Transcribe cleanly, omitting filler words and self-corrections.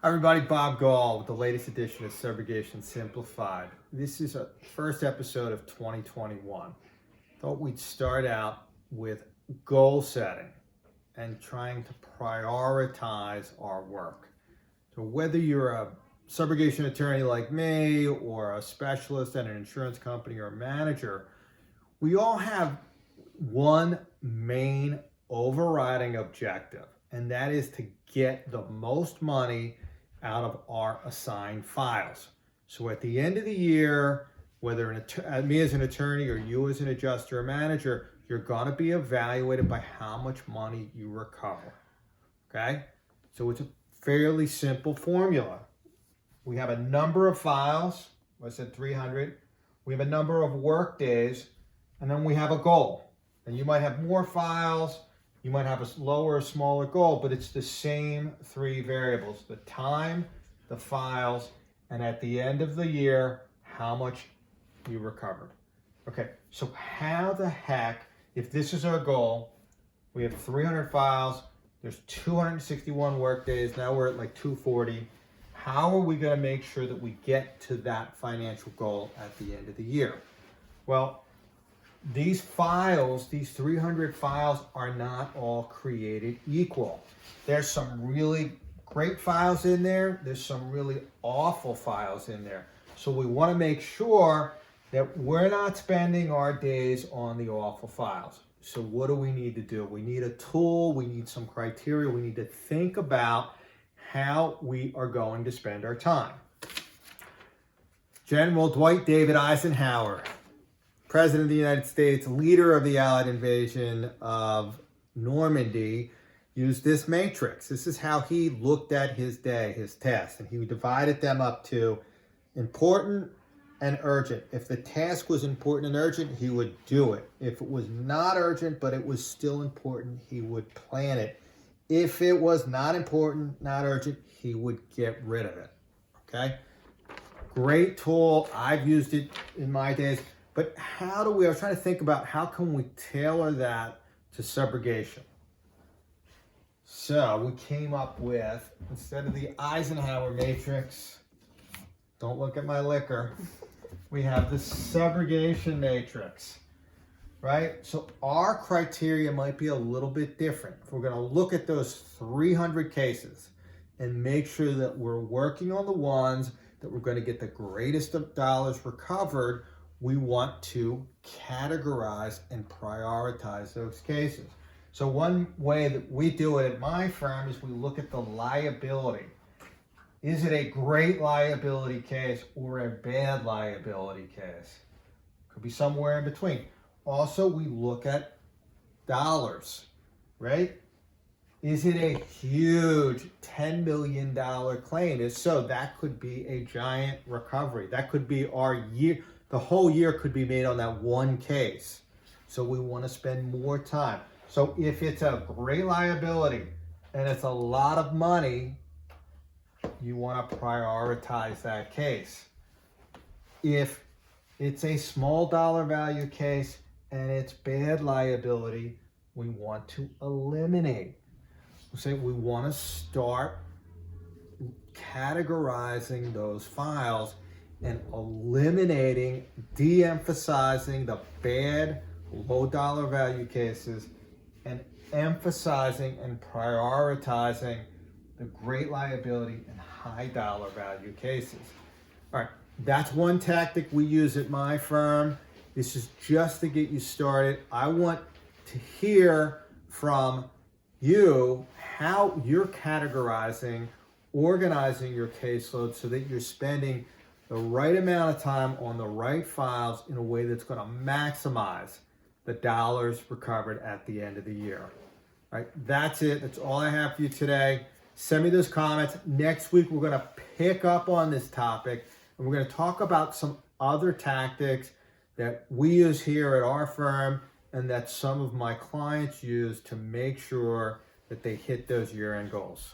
Hi everybody, Bob Gall with the latest edition of Subrogation Simplified. This is a first episode of 2021. Thought we'd start out with goal setting and trying to prioritize our work. So whether you're a subrogation attorney like me or a specialist at an insurance company or a manager, we all have one main overriding objective, and that is to get the most money out of our assigned files. So at the end of the year, whether me as an attorney or you as an adjuster or manager, you're going to be evaluated by how much money you recover. Okay? So it's a fairly simple formula. We have a number of files. I said 300. We have a number of work days, and then we have a goal. And you might have more files. You might have a lower or smaller goal, but it's the same three variables: the time, the files, and at the end of the year, how much you recovered. Okay, so how the heck, if this is our goal, we have 300 files, there's 261 work days, now we're at like 240. How are we going to make sure that we get to that financial goal at the end of the year? Well, these files, these 300 files, are not all created equal. There's some really great files in there. There's some really awful files in there. So we want to make sure that we're not spending our days on the awful files. So what do we need to do? We need a tool. We need some criteria. We need to think about how we are going to spend our time. General Dwight David Eisenhower, President of the United States, leader of the Allied invasion of Normandy, used this matrix. This is how he looked at his day, his tasks, and he divided them up to important and urgent. If the task was important and urgent, he would do it. If it was not urgent, but it was still important, he would plan it. If it was not important, not urgent, he would get rid of it. Okay? Great tool. I've used it in my days. But I was trying to think about how can we tailor that to subrogation. So we came up with, instead of the Eisenhower matrix, don't look at my liquor, we have the subrogation matrix, right? So our criteria might be a little bit different. If we're going to look at those 300 cases and make sure that we're working on the ones that we're going to get the greatest of dollars recovered, we want to categorize and prioritize those cases. So one way that we do it at my firm is we look at the liability. Is it a great liability case or a bad liability case? Could be somewhere in between. Also, we look at dollars, right? Is it a huge $10 million claim? If so, that could be a giant recovery. That could be our year. The whole year could be made on that one case. So we want to spend more time. So if it's a great liability and it's a lot of money, you want to prioritize that case. If it's a small dollar value case and it's bad liability, we want to eliminate. We want to start categorizing those files and eliminating, de-emphasizing the bad, low dollar value cases and emphasizing and prioritizing the great liability and high dollar value cases. All right, that's one tactic we use at my firm. This is just to get you started. I want to hear from you how you're categorizing, organizing your caseload so that you're spending the right amount of time on the right files in a way that's going to maximize the dollars recovered at the end of the year. All right, that's it. That's all I have for you today. Send me those comments. Next week, we're going to pick up on this topic, and we're going to talk about some other tactics that we use here at our firm and that some of my clients use to make sure that they hit those year-end goals.